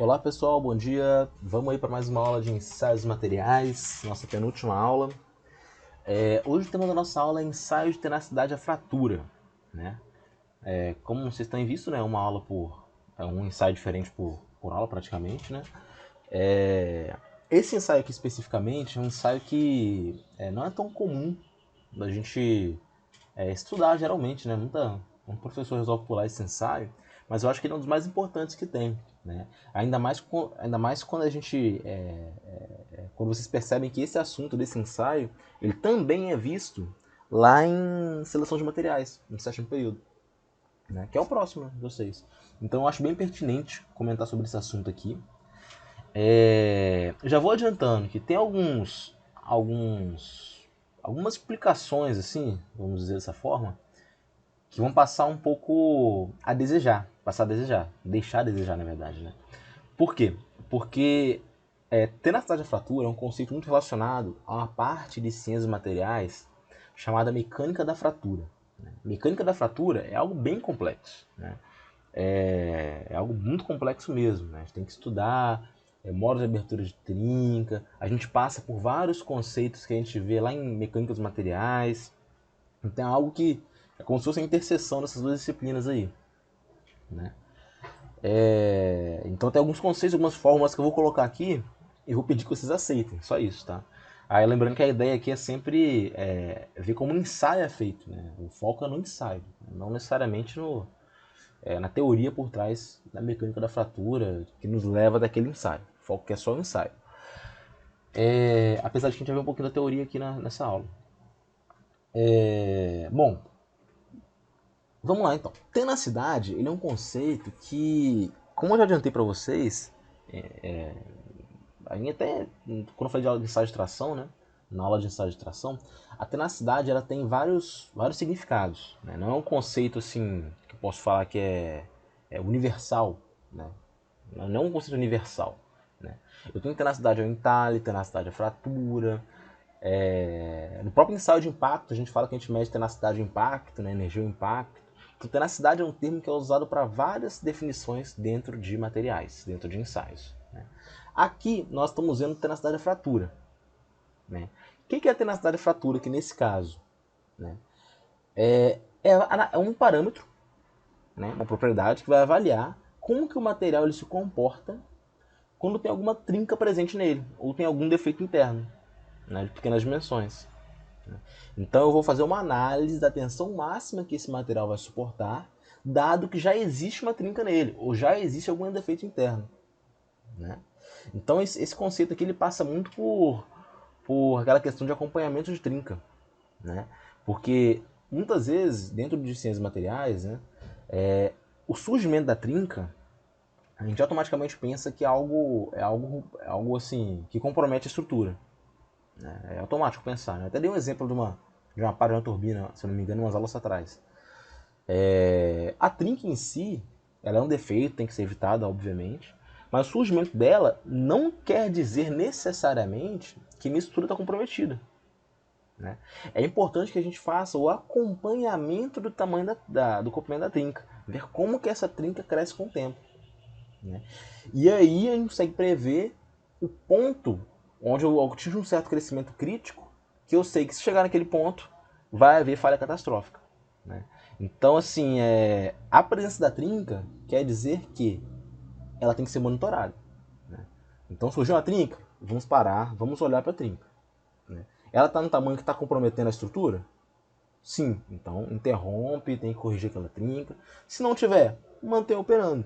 Olá pessoal, bom dia. Vamos aí para mais uma aula de ensaios materiais, nossa penúltima aula. Hoje o tema da nossa aula é ensaio de tenacidade à fratura, né? Como vocês têm visto, né, um ensaio diferente por aula praticamente, né? Esse ensaio aqui especificamente é um ensaio que não é tão comum da gente estudar geralmente, né? Um professor resolve pular esse ensaio, mas eu acho que ele é um dos mais importantes que tem, né? Ainda mais quando a gente, quando vocês percebem que esse assunto desse ensaio, ele também é visto lá em seleção de materiais, no sétimo período, né? Que é o próximo, né, de vocês. Então eu acho bem pertinente comentar sobre esse assunto aqui. Já vou adiantando que tem algumas explicações, assim, vamos dizer dessa forma, que vão passar um pouco a desejar. Passar a desejar. Deixar a desejar, na verdade, né? Por quê? Porque tenacidade da fratura é um conceito muito relacionado a uma parte de ciências materiais chamada mecânica da fratura. Né? Mecânica da fratura é algo bem complexo, né? É algo muito complexo mesmo, né? A gente tem que estudar modos de abertura de trinca, a gente passa por vários conceitos que a gente vê lá em mecânica dos materiais. Então é algo que é como se fosse a interseção dessas duas disciplinas aí, né? Então tem alguns conceitos, algumas fórmulas que eu vou colocar aqui e vou pedir que vocês aceitem, só isso, tá? Aí lembrando que a ideia aqui é sempre ver como um ensaio é feito, né? O foco é no ensaio, não necessariamente na teoria por trás da mecânica da fratura que nos leva daquele ensaio. O foco é só o ensaio. Apesar de que a gente vai ver um pouquinho da teoria aqui nessa aula. Bom, vamos lá então. Tenacidade, ele é um conceito que, como eu já adiantei para vocês, até quando eu falei de aula de ensaio de tração, né? Na aula de ensaio de tração, a tenacidade ela tem vários significados. Né? Não é um conceito assim que eu posso falar que é universal, né? Não é um conceito universal. Né? Eu tenho tenacidade ao entalhe, tenacidade à fratura. No próprio ensaio de impacto, a gente fala que a gente mede tenacidade ao impacto, né? Energia ao impacto. Então, tenacidade é um termo que é usado para várias definições dentro de materiais, dentro de ensaios. Né? Aqui nós estamos vendo tenacidade à fratura. Né? O que é a tenacidade à fratura aqui nesse caso? Né? É um parâmetro, né? Uma propriedade que vai avaliar como que o material ele se comporta quando tem alguma trinca presente nele, ou tem algum defeito interno, né? De pequenas dimensões. Então eu vou fazer uma análise da tensão máxima que esse material vai suportar, dado que já existe uma trinca nele, ou já existe algum defeito interno. Né? Então esse conceito aqui ele passa muito por aquela questão de acompanhamento de trinca. Né? Porque muitas vezes, dentro de ciências materiais, né, o surgimento da trinca, a gente automaticamente pensa que é algo assim, que compromete a estrutura. Né? É automático pensar. Né? Até dei um exemplo de uma para de uma turbina, se não me engano, umas aulas atrás. A trinca em si, ela é um defeito, tem que ser evitada, obviamente. Mas o surgimento dela não quer dizer necessariamente que minha estrutura está comprometida. Né? É importante que a gente faça o acompanhamento do tamanho do comprimento da trinca, ver como que essa trinca cresce com o tempo. Né? E aí a gente consegue prever o ponto onde eu atinjo um certo crescimento crítico, que eu sei que se chegar naquele ponto vai haver falha catastrófica. Né? Então, assim, a presença da trinca quer dizer que ela tem que ser monitorada. Né? Então, surgiu uma trinca, vamos parar, vamos olhar para a trinca. Né? Ela está no tamanho que está comprometendo a estrutura? Sim, então interrompe, tem que corrigir aquela trinca. Se não tiver, mantém operando.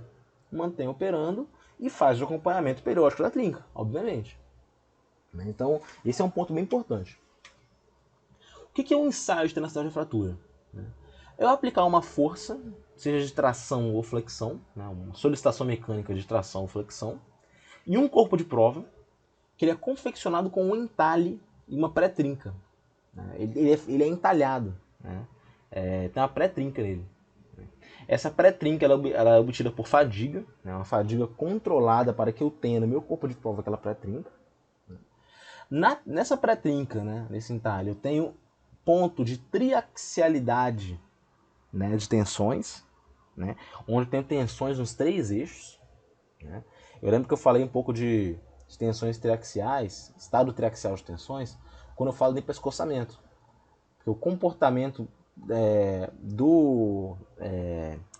Mantém operando e faz o acompanhamento periódico da trinca, obviamente. Então, esse é um ponto bem importante. O que é um ensaio de tenacidade de fratura? Eu aplicar uma força, seja de tração ou flexão, uma solicitação mecânica de tração ou flexão, e um corpo de prova que ele é confeccionado com um entalhe e uma pré-trinca. Ele é entalhado. Né? Tem uma pré-trinca nele. Essa pré-trinca ela é obtida por fadiga, né? Uma fadiga controlada para que eu tenha no meu corpo de prova aquela pré-trinca. Nessa pré-trinca, né? Nesse entalhe, eu tenho ponto de triaxialidade, né? De tensões, né? Onde eu tenho tensões nos três eixos. Né? Eu lembro que eu falei um pouco de tensões triaxiais, estado triaxial de tensões, quando eu falo de pescoçamento. Porque o comportamento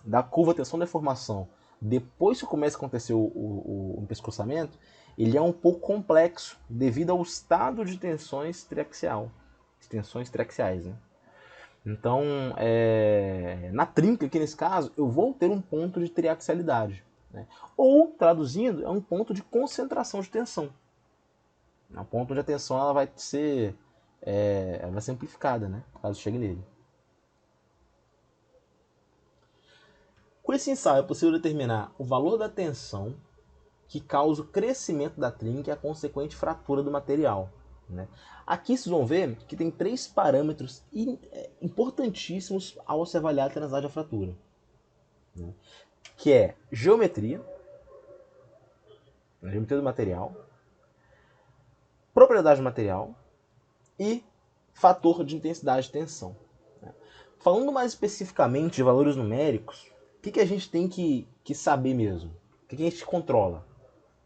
da curva tensão-deformação, depois que começa a acontecer o pescoçamento, ele é um pouco complexo devido ao estado de tensões triaxial, de tensões triaxiais, né? Então, na trinca, aqui nesse caso, eu vou ter um ponto de triaxialidade, né? Ou, traduzindo, é um ponto de concentração de tensão. É um ponto onde a tensão ela vai ser amplificada, né? Caso chegue nele. Com esse ensaio é possível determinar o valor da tensão que causa o crescimento da trinca e a consequente fratura do material, né? Aqui vocês vão ver que tem 3 parâmetros importantíssimos ao se avaliar a tenacidade da fratura, né? Que é geometria do material, propriedade do material e fator de intensidade de tensão. Falando mais especificamente de valores numéricos, o que a gente tem que saber mesmo? O que a gente controla?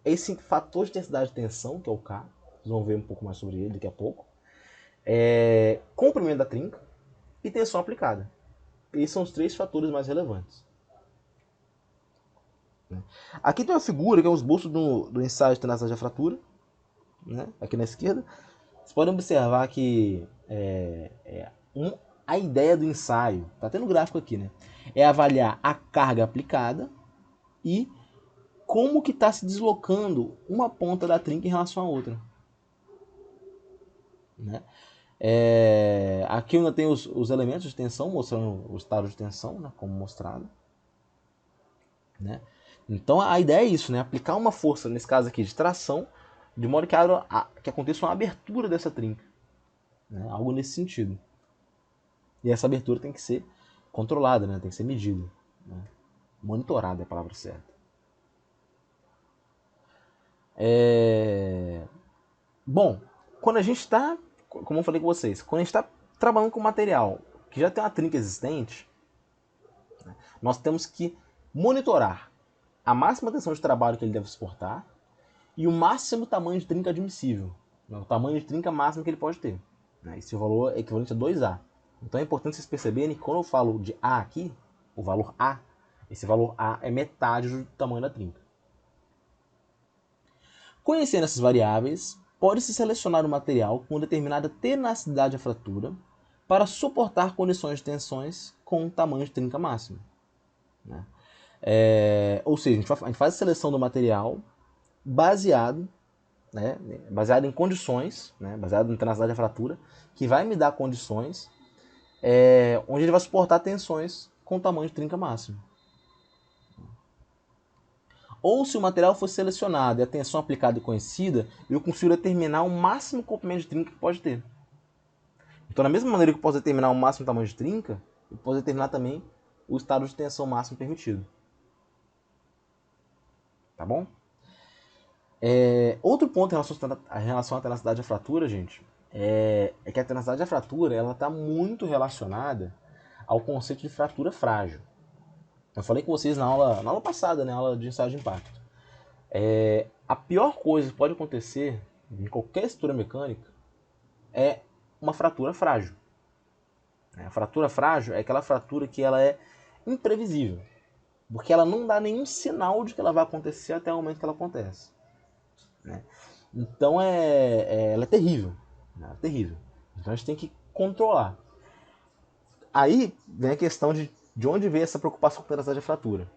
Esse fator de intensidade de tensão, que é o K, vocês vão ver um pouco mais sobre ele daqui a pouco, comprimento da trinca e tensão aplicada. Esses são os 3 fatores mais relevantes. Aqui tem uma figura que é um esboço do ensaio de tenacidade da fratura, né? Aqui na esquerda. Vocês podem observar que a ideia do ensaio, tá até no gráfico aqui, né? É avaliar a carga aplicada e como que está se deslocando uma ponta da trinca em relação à outra, né? Aqui ainda tem os elementos de tensão, mostrando o estado de tensão, né, como mostrado, né? Então a ideia é isso, né? Aplicar uma força, nesse caso aqui, de tração, de modo que aconteça uma abertura dessa trinca, né? Algo nesse sentido. E essa abertura tem que ser controlada, né? Tem que ser medida, né? Monitorada é a palavra certa. Bom, quando a gente está, como eu falei com vocês, quando a gente está trabalhando com material que já tem uma trinca existente, né, nós temos que monitorar a máxima tensão de trabalho que ele deve suportar e o máximo tamanho de trinca admissível, né, o tamanho de trinca máximo que ele pode ter, né. Esse valor é equivalente a 2A. Então é importante vocês perceberem que quando eu falo de A aqui, o valor A, esse valor A é metade do tamanho da trinca. Conhecendo essas variáveis, pode-se selecionar um material com determinada tenacidade à fratura para suportar condições de tensões com um tamanho de trinca máximo, né? Ou seja, a gente faz a seleção do material baseado, né, baseado em condições, né, baseado em tenacidade à fratura, que vai me dar condições onde ele vai suportar tensões com tamanho de trinca máximo. Ou se o material for selecionado e a tensão aplicada e conhecida, eu consigo determinar o máximo comprimento de trinca que pode ter. Então, da mesma maneira que eu posso determinar o máximo tamanho de trinca, eu posso determinar também o estado de tensão máximo permitido. Tá bom? Outro ponto em relação à tenacidade da fratura, gente, é que a tenacidade da fratura está muito relacionada ao conceito de fratura frágil. Eu falei com vocês na aula passada, né, aula de ensaio de impacto. A pior coisa que pode acontecer em qualquer estrutura mecânica é uma fratura frágil. A fratura frágil é aquela fratura que ela é imprevisível, porque ela não dá nenhum sinal de que ela vai acontecer até o momento que ela acontece, né? Então ela é terrível, né? É terrível. Então a gente tem que controlar. Aí vem a questão de onde veio essa preocupação com a tenacidade da fratura.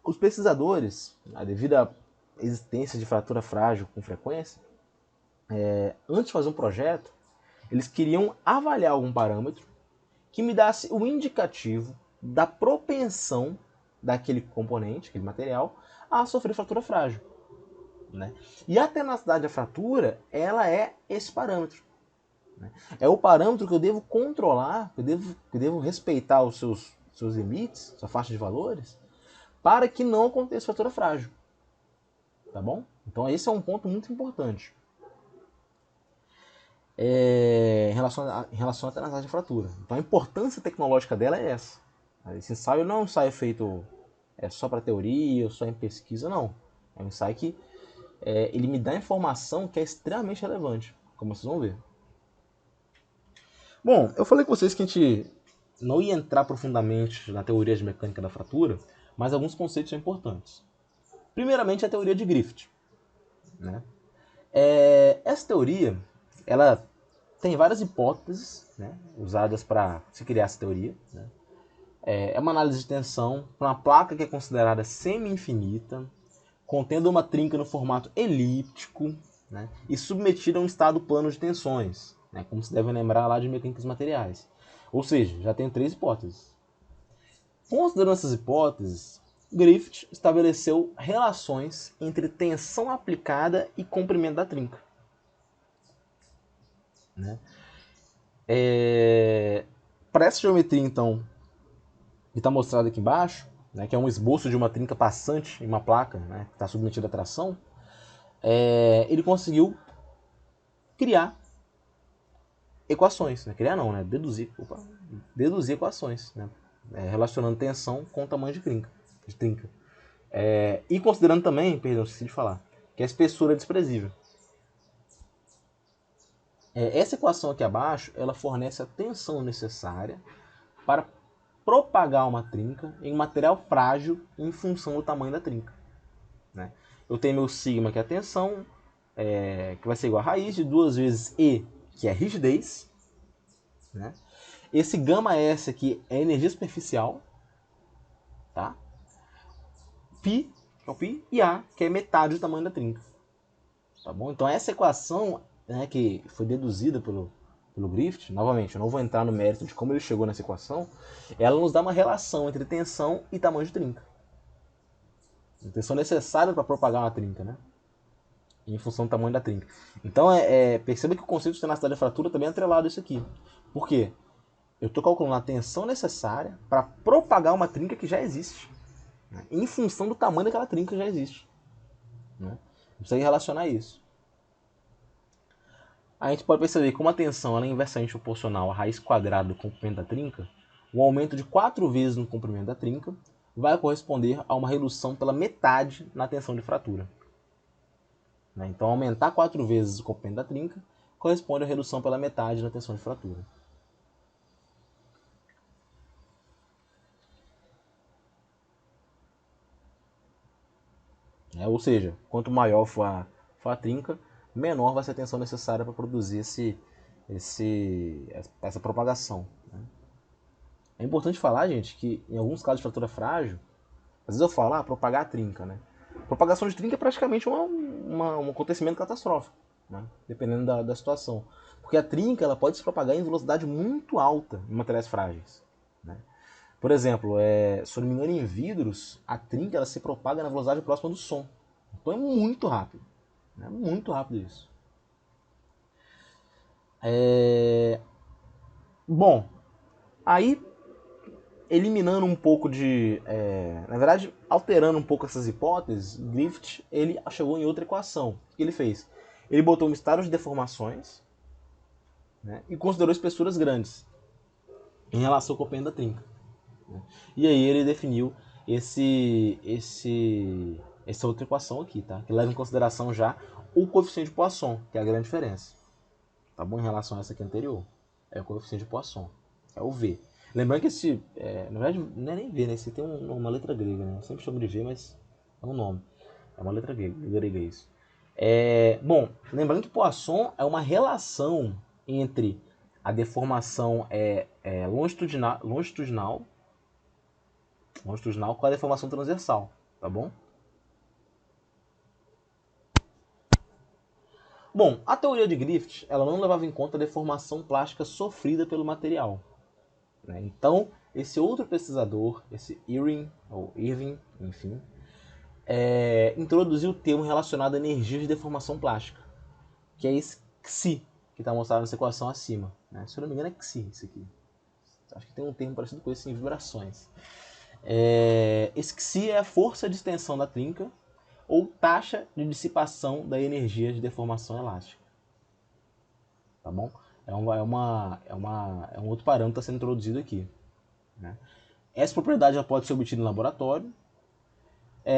Os pesquisadores, devido à existência de fratura frágil com frequência, antes de fazer um projeto, eles queriam avaliar algum parâmetro que me desse o indicativo da propensão daquele componente, aquele material, a sofrer fratura frágil, né? E a tenacidade da fratura, ela é esse parâmetro, né? É o parâmetro que eu devo controlar, que eu devo respeitar os seus limites, sua faixa de valores, para que não aconteça fratura frágil. Tá bom? Então esse é um ponto muito importante. Em relação à tenacidade de fratura. Então a importância tecnológica dela é essa. Esse ensaio não é um ensaio feito é só para teoria ou só em pesquisa, não. É um ensaio que ele me dá informação que é extremamente relevante, como vocês vão ver. Bom, eu falei com vocês que a gente não ia entrar profundamente na teoria de mecânica da fratura, mas alguns conceitos são importantes. Primeiramente, a teoria de Griffith, né? Essa teoria, ela tem várias hipóteses, né, usadas para se criar essa teoria, né? É uma análise de tensão para uma placa que é considerada semi-infinita, contendo uma trinca no formato elíptico, né, e submetida a um estado plano de tensões, né, como se deve lembrar lá de mecânicas materiais. Ou seja, já tem 3 hipóteses. Considerando essas hipóteses, Griffith estabeleceu relações entre tensão aplicada e comprimento da trinca, né? Para essa geometria, então, que está mostrado aqui embaixo, né, que é um esboço de uma trinca passante em uma placa, né, que está submetida a tração, ele conseguiu criar equações, né? Criar não, né? Deduzir equações, né? Relacionando tensão com o tamanho de trinca. E considerando também, perdão, esqueci de falar, que a espessura é desprezível. Essa equação aqui abaixo, ela fornece a tensão necessária para propagar uma trinca em um material frágil em função do tamanho da trinca, né? Eu tenho meu sigma, que é a tensão, que vai ser igual a raiz de 2 vezes E, que é a rigidez, né? Esse gama S aqui é energia superficial, tá? Π, que é o π, e A, que é metade do tamanho da trinca. Tá bom? Então essa equação, né, que foi deduzida pelo Griffith, novamente, eu não vou entrar no mérito de como ele chegou nessa equação, ela nos dá uma relação entre tensão e tamanho de trinca. A tensão necessária para propagar uma trinca, né? Em função do tamanho da trinca. Então, perceba que o conceito de tenacidade da fratura também é atrelado a isso aqui. Por quê? Eu estou calculando a tensão necessária para propagar uma trinca que já existe, né? Em função do tamanho daquela trinca que já existe, né? Consegue relacionar isso. A gente pode perceber que como a tensão ela é inversamente proporcional à raiz quadrada do comprimento da trinca, o aumento de 4 vezes no comprimento da trinca vai corresponder a uma redução pela metade na tensão de fratura. Então, aumentar 4 vezes o comprimento da trinca corresponde a redução pela metade na tensão de fratura. Ou seja, quanto maior for a trinca, menor vai ser a tensão necessária para produzir essa propagação, né? É importante falar, gente, que em alguns casos de fratura frágil, às vezes eu falo, propagar a trinca, né? Propagação de trinca é praticamente um acontecimento catastrófico, né? Dependendo da situação. Porque a trinca ela pode se propagar em velocidade muito alta em materiais frágeis, né? Por exemplo, se eu não me engano, em vidros, a trinca ela se propaga na velocidade próxima do som. Então é muito rápido. É muito rápido isso. Bom, aí eliminando um pouco de... na verdade, alterando um pouco essas hipóteses, Griffith ele chegou em outra equação. O que ele fez? Ele botou um estado de deformações, né, e considerou espessuras grandes em relação ao comprimento da trinca, né? E aí ele definiu essa outra equação aqui, tá? Que leva em consideração já o coeficiente de Poisson, que é a grande diferença, tá bom? Em relação a essa aqui anterior. É o coeficiente de Poisson, é o V. Lembrando que na verdade, não é nem V, né? Esse tem uma letra grega, né? Eu sempre chamo de V, mas é um nome. É uma letra grega isso. Bom, lembrando que Poisson é uma relação entre a deformação longitudinal com a deformação transversal, tá bom? Bom, a teoria de Griffith ela não levava em conta a deformação plástica sofrida pelo material, né? Então, esse outro pesquisador, esse Irving, enfim, introduziu o termo relacionado à energia de deformação plástica, que é esse Xi, que está mostrado nessa equação acima, né? Se eu não me engano é Xi isso aqui. Acho que tem um termo parecido com esse em vibrações. Esse Xi é a força de extensão da trinca ou taxa de dissipação da energia de deformação elástica. Tá bom? É um outro parâmetro que está sendo introduzido aqui, né? Essa propriedade já pode ser obtida em laboratório,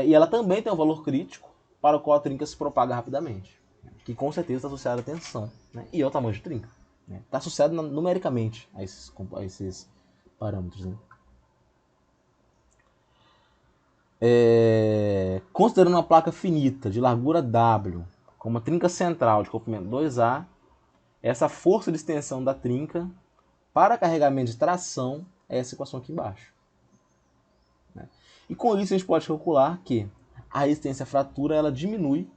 E ela também tem um valor crítico para o qual a trinca se propaga rapidamente, que com certeza está associado à tensão, né? E ao tamanho de trinca. Está associado numericamente a esses parâmetros. Né? Considerando uma placa finita de largura W com uma trinca central de comprimento 2A, essa força de extensão da trinca para carregamento de tração é essa equação aqui embaixo. Né? E com isso a gente pode calcular que a resistência à fratura ela diminui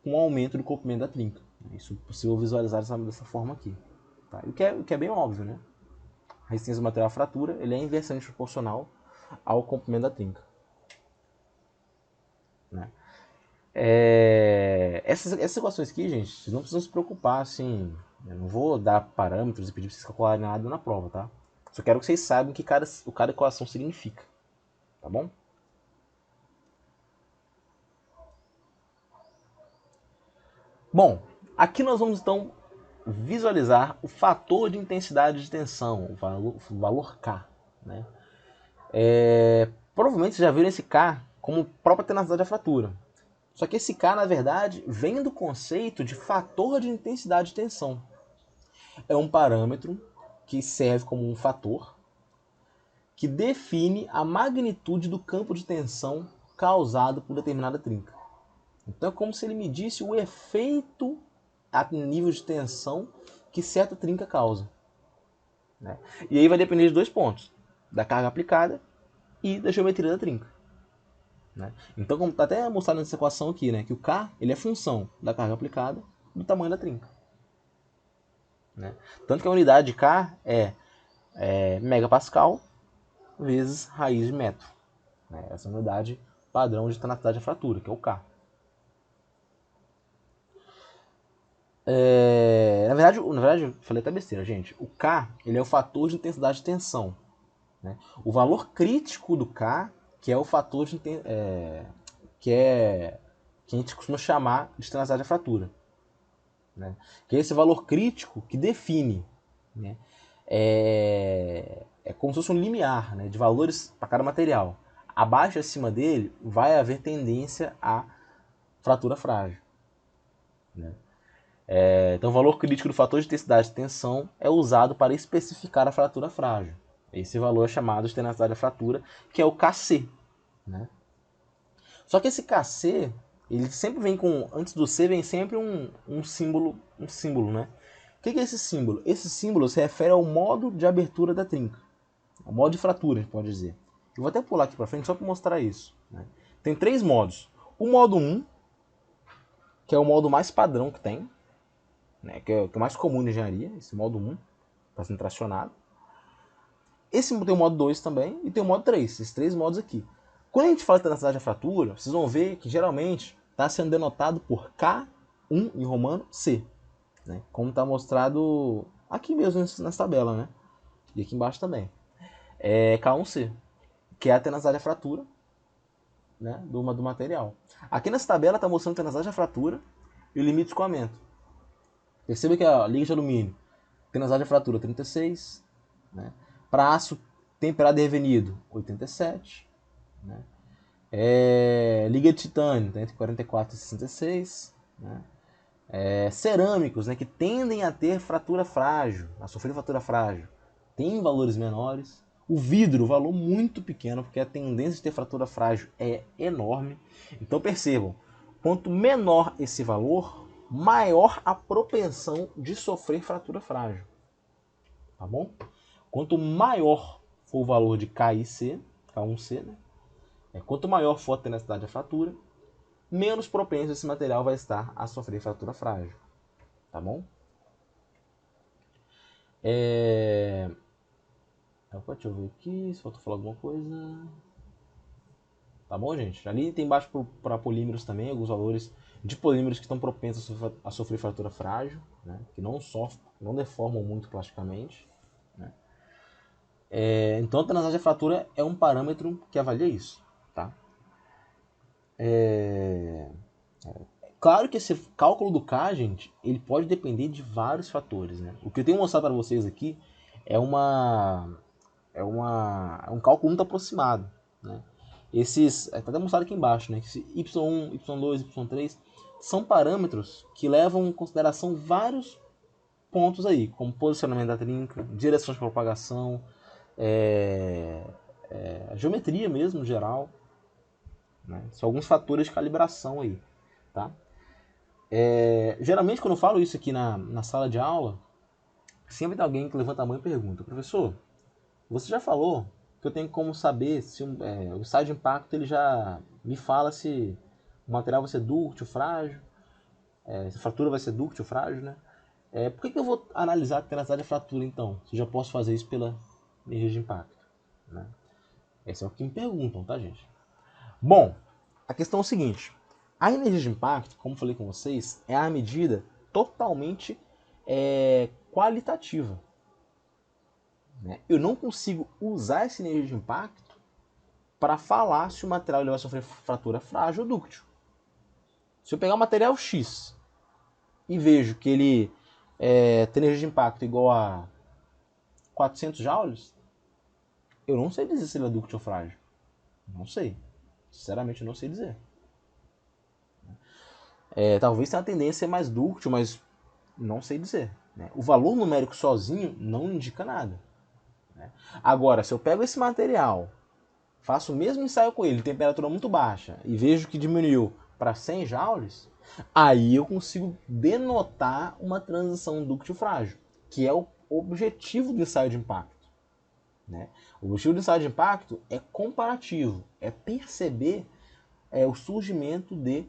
com o aumento do comprimento da trinca. Isso é possível visualizar dessa forma aqui. Tá? O que é bem óbvio, né? A resistência do material à fratura ele é inversamente proporcional ao comprimento da trinca. Né? Essas equações aqui, gente, vocês não precisam se preocupar, assim, eu não vou dar parâmetros e pedir para vocês calcularem nada na prova, tá? Só quero que vocês saibam o que cada equação significa, tá bom? Bom, aqui nós vamos então visualizar o fator de intensidade de tensão, o valor K, né? Provavelmente vocês já viram esse K como própria tenacidade da fratura. Só que esse K, na verdade, vem do conceito de fator de intensidade de tensão. É um parâmetro que serve como um fator que define a magnitude do campo de tensão causado por determinada trinca. Então é como se ele medisse o efeito a nível de tensão que certa trinca causa. Né? E aí vai depender de dois pontos, da carga aplicada e da geometria da trinca. Né? Então, como está até mostrado nessa equação aqui, né, que o K ele é função da carga aplicada do tamanho da trinca. Né? Tanto que a unidade de K é megapascal vezes raiz de metro. Né? Essa é a unidade padrão de tenacidade da fratura, que é o K. Na verdade, eu falei até besteira, gente. O K ele é o fator de intensidade de tensão. Né? O valor crítico do K, que é o fator de que a gente costuma chamar de tenacidade da fratura. Né? Que é esse valor crítico que define. Né? É como se fosse um limiar, né, de valores para cada material. Abaixo e acima dele vai haver tendência à fratura frágil. Né? Então o valor crítico do fator de intensidade de tensão é usado para especificar a fratura frágil. Esse valor é chamado de tenacidade da fratura, que é o Kc. Né? Só que esse Kc, ele sempre vem com, antes do C vem sempre um símbolo, né? O que é esse símbolo? Esse símbolo se refere ao modo de abertura da trinca, ao modo de fratura, a gente pode dizer. Eu vou até pular aqui para frente só para mostrar isso. Né? Tem três modos. O modo 1, que é o modo mais padrão que tem, né? Que é o mais comum na engenharia, esse modo 1, está sendo tracionado. Esse tem o modo 2 também e tem o modo 3, esses três modos aqui. Quando a gente fala de tenacidade da fratura, vocês vão ver que geralmente está sendo denotado por K1 em romano C, né? Como está mostrado aqui mesmo nessa tabela, né? E aqui embaixo também. É K1C, que é a tenacidade da fratura, né, do material. Aqui nessa tabela está mostrando a tenacidade da fratura e o limite de escoamento. Perceba que a liga de alumínio, tenacidade da fratura 36, né? Para aço temperado e revenido, 87. Né? Liga de titânio, tá entre 44 e 66. Né? Cerâmicos, né, que tendem a ter fratura frágil, a sofrer fratura frágil, tem valores menores. O vidro, valor muito pequeno, porque a tendência de ter fratura frágil é enorme. Então percebam, quanto menor esse valor, maior a propensão de sofrer fratura frágil. Tá bom? Quanto maior for o valor de K e C, K1C, né? Quanto maior for a tenacidade da fratura, menos propenso esse material vai estar a sofrer fratura frágil. Tá bom? Deixa eu ver aqui se faltou falar alguma coisa. Tá bom, gente? Ali tem embaixo para polímeros também, alguns valores de polímeros que estão propensos a sofrer fratura frágil, né? Que não deformam muito plasticamente. Né? Então a tenacidade da fratura é um parâmetro que avalia isso. Tá? Claro que esse cálculo do K, gente, ele pode depender de vários fatores. Né? O que eu tenho mostrado para vocês aqui é um cálculo muito aproximado. Né? Esses, está demonstrado aqui embaixo, né, que esse y1, y2, y3 são parâmetros que levam em consideração vários pontos aí, como posicionamento da trinca, direção de propagação, a geometria mesmo, no geral, né? São alguns fatores de calibração aí, tá? Geralmente, quando eu falo isso aqui na sala de aula, sempre tem alguém que levanta a mão e pergunta: professor, você já falou que eu tenho como saber se o ensaio de impacto ele já me fala se o material vai ser dúctil, frágil, se a fratura vai ser dúctil, frágil, né? Por que eu vou analisar a tenacidade da fratura, então? Se eu já posso fazer isso pela energia de impacto, né? Esse é o que me perguntam, tá, gente? Bom, a questão é o seguinte. A energia de impacto, como falei com vocês, é a medida totalmente qualitativa. Né? Eu não consigo usar essa energia de impacto para falar se o material ele vai sofrer fratura frágil ou dúctil. Se eu pegar o material X e vejo que ele tem energia de impacto igual a 400 joules, eu não sei dizer se ele é dúctil ou frágil. Não sei. Sinceramente, eu não sei dizer. Talvez tenha uma tendência mais dúctil, mas não sei dizer. Né? O valor numérico sozinho não indica nada. Né? Agora, se eu pego esse material, faço o mesmo ensaio com ele, temperatura muito baixa, e vejo que diminuiu para 100 joules, aí eu consigo denotar uma transição dúctil-frágil, que é o objetivo do ensaio de impacto. Né? O objetivo do ensaio de impacto é comparativo, é perceber o surgimento de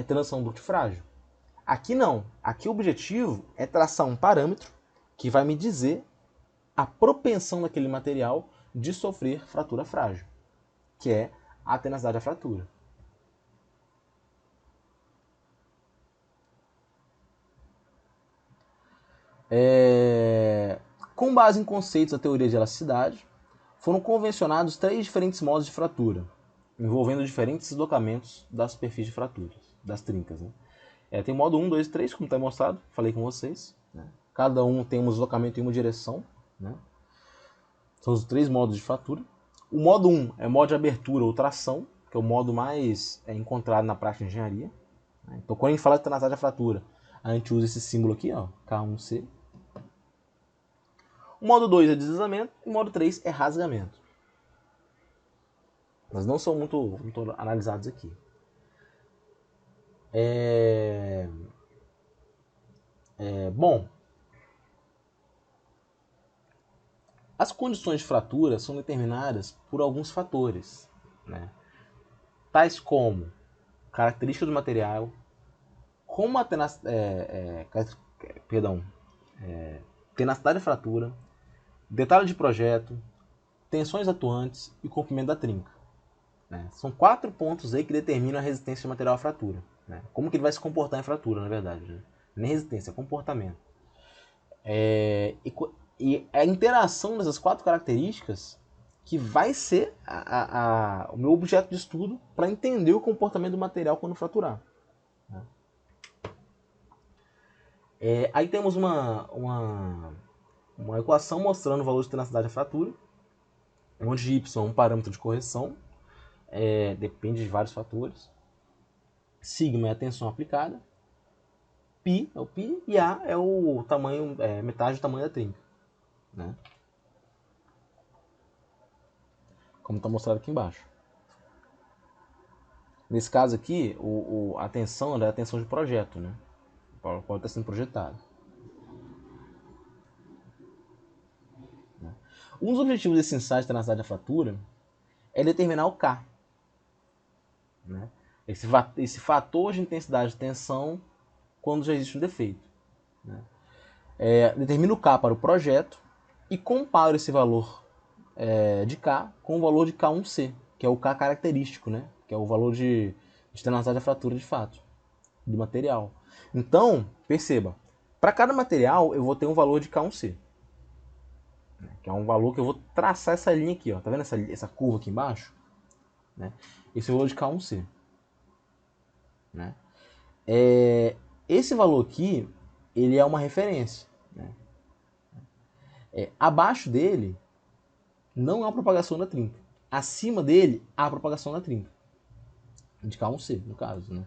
transição dúctil-frágil. Aqui não. Aqui o objetivo é traçar um parâmetro que vai me dizer a propensão daquele material de sofrer fratura frágil, que é a tenacidade da fratura. Com base em conceitos da teoria de elasticidade, foram convencionados 3 diferentes modos de fratura, envolvendo diferentes deslocamentos da superfície de fraturas, das trincas. Né? Tem modo 1, 2 e 3, como está mostrado, falei com vocês. Né? Cada um tem um deslocamento em uma direção. Né? São os 3 modos de fratura. O modo 1 é o modo de abertura ou tração, que é o modo mais encontrado na prática de engenharia. Né? Então, quando a gente fala de tenacidade da fratura, a gente usa esse símbolo aqui, ó, K1C. O modo 2 é deslizamento e o modo 3 é rasgamento. Mas não são muito analisados aqui. Bom, as condições de fratura são determinadas por alguns fatores, né? Tais como característica do material, como a tenacidade da fratura, detalhe de projeto, tensões atuantes e comprimento da trinca. Né? São 4 pontos aí que determinam a resistência do material à fratura. Né? Como que ele vai se comportar em fratura, na verdade. Né? Nem resistência, é comportamento. E a interação dessas 4 características que vai ser o meu objeto de estudo para entender o comportamento do material quando fraturar. Né? Aí temos uma equação mostrando o valor de tenacidade da fratura, onde y é um parâmetro de correção, depende de vários fatores. Sigma é a tensão aplicada, π é o π e A é o tamanho, metade do tamanho da trinca. Né? Como está mostrado aqui embaixo. Nesse caso aqui, a tensão é a tensão de projeto, né? Pode estar sendo projetado. Um dos objetivos desse ensaio de tenacidade da fratura é determinar o K. Né? Esse fator de intensidade de tensão quando já existe um defeito. Né? Determina o K para o projeto e compara esse valor de K com o valor de K1C, que é o K característico, né? Que é o valor de tenacidade da fratura de fato, do material. Então, perceba, para cada material eu vou ter um valor de K1C, que é um valor que eu vou traçar essa linha aqui, ó. Tá vendo essa curva aqui embaixo? Né? Esse é o valor de K1C. Né? Esse valor aqui, ele é uma referência. Né? Abaixo dele, não há propagação da trinca. Acima dele, há a propagação da trinca. De K1C, no caso, né?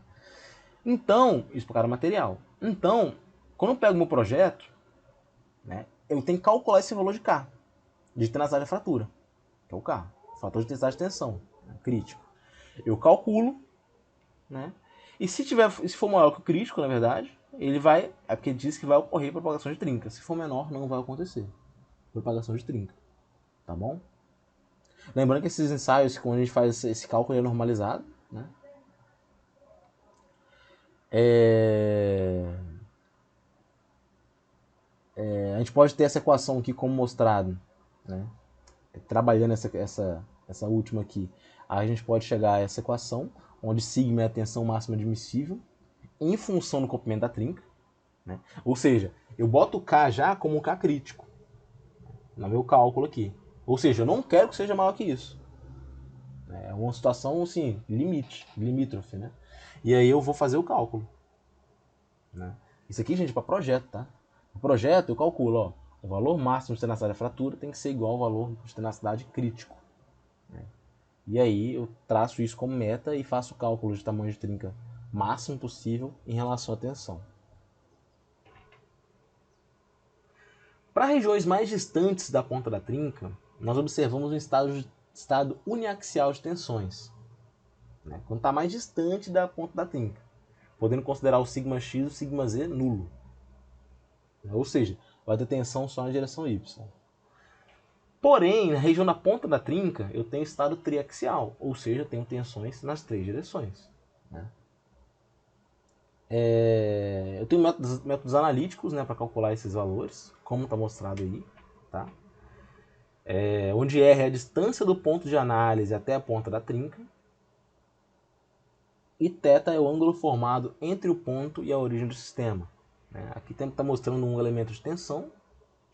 Então, isso por causa do material. Então, quando eu pego meu projeto, né, eu tenho que calcular esse valor de K, de tenacidade da fratura, que é o K, fator de intensidade de tensão, né, crítico. Eu calculo, né? E se for maior que o crítico, na verdade, ele vai, é porque diz que vai ocorrer propagação de trinca. Se for menor, não vai acontecer propagação de trinca, tá bom? Lembrando que esses ensaios, quando a gente faz esse cálculo, é normalizado, né? A gente pode ter essa equação aqui como mostrado, né? Trabalhando essa última aqui, a gente pode chegar a essa equação, onde sigma é a tensão máxima admissível, em função do comprimento da trinca, né? Ou seja, eu boto o K já como um K crítico, no meu cálculo aqui. Ou seja, eu não quero que seja maior que isso. É uma situação, assim, limítrofe, né? E aí eu vou fazer o cálculo, né? Isso aqui, gente, é para projeto, tá? O projeto eu calculo, ó, o valor máximo de tenacidade da fratura tem que ser igual ao valor de tenacidade crítico, né? E aí eu traço isso como meta e faço o cálculo de tamanho de trinca máximo possível em relação à tensão. Para regiões mais distantes da ponta da trinca, nós observamos um estado uniaxial de tensões, né? Quando está mais distante da ponta da trinca, podendo considerar o sigma x e o sigma z nulo. Ou seja, vai ter tensão só na direção y. Porém, na região da ponta da trinca, eu tenho estado triaxial, ou seja, eu tenho tensões nas três direções, né? Eu tenho métodos analíticos, né, para calcular esses valores, como está mostrado aí, tá? Onde R é a distância do ponto de análise até a ponta da trinca, e θ é o ângulo formado entre o ponto e a origem do sistema, né? Aqui está mostrando um elemento de tensão,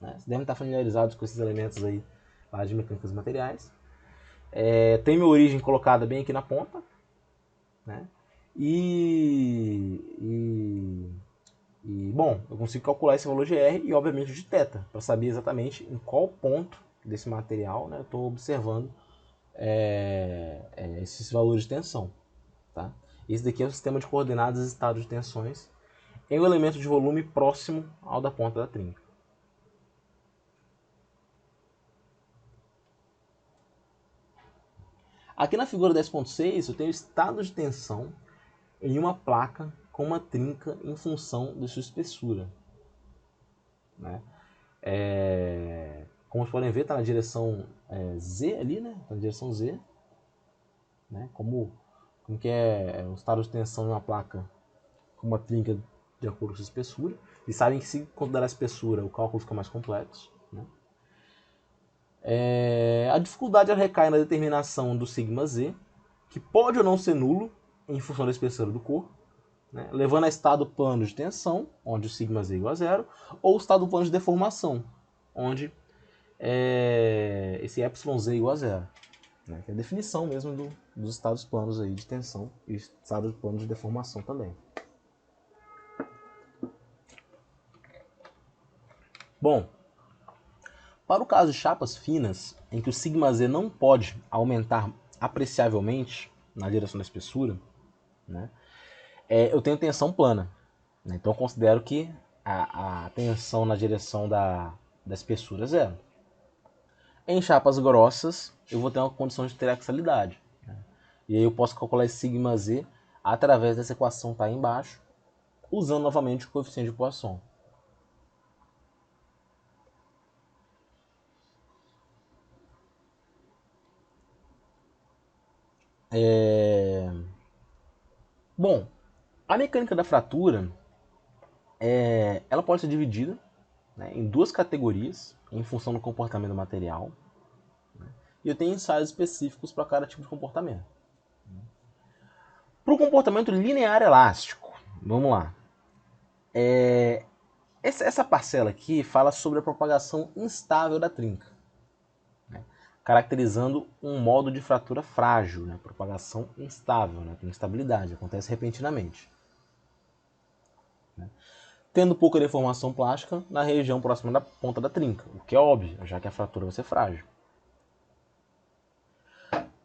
né? Vocês devem estar familiarizados com esses elementos aí lá de mecânica dos materiais. Tem minha origem colocada bem aqui na ponta, né? Bom, eu consigo calcular esse valor de R e, obviamente, de θ, para saber exatamente em qual ponto desse material, né, eu estou observando esses valores de tensão. Tá? Esse daqui é o sistema de coordenadas e estados de tensões em um elemento de volume próximo ao da ponta da trinca. Aqui na figura 10.6 eu tenho estado de tensão em uma placa com uma trinca em função de sua espessura, né? Como vocês podem ver, está na direção Z ali, né? Tá na direção Z, né? Como que é o estado de tensão em uma placa com uma trinca de acordo com a espessura. E sabem que se considerar a espessura, o cálculo fica mais complexo, né? A dificuldade recai na determinação do sigma z, que pode ou não ser nulo em função da espessura do corpo, né? Levando a estado plano de tensão, onde o sigma z é igual a zero, ou estado plano de deformação, onde esse epsilon z é igual a zero, né? Que é a definição mesmo dos estados planos aí de tensão e estados planos de deformação também. Bom, para o caso de chapas finas, em que o sigma z não pode aumentar apreciavelmente na direção da espessura, né, eu tenho tensão plana, né? Então eu considero que a tensão na direção da espessura é zero. Em chapas grossas, eu vou ter uma condição de triaxialidade, né? E aí eu posso calcular esse sigma z através dessa equação que está aí embaixo, usando novamente o coeficiente de Poisson. Bom, a mecânica da fratura ela pode ser dividida, né, em duas categorias em função do comportamento do material, né, e eu tenho ensaios específicos para cada tipo de comportamento. Para o comportamento linear elástico, vamos lá. Essa parcela aqui fala sobre a propagação instável da trinca, né, caracterizando um modo de fratura frágil, né, propagação instável, né, tem instabilidade, acontece repentinamente, né, tendo pouca deformação plástica na região próxima da ponta da trinca, o que é óbvio, já que a fratura vai ser frágil.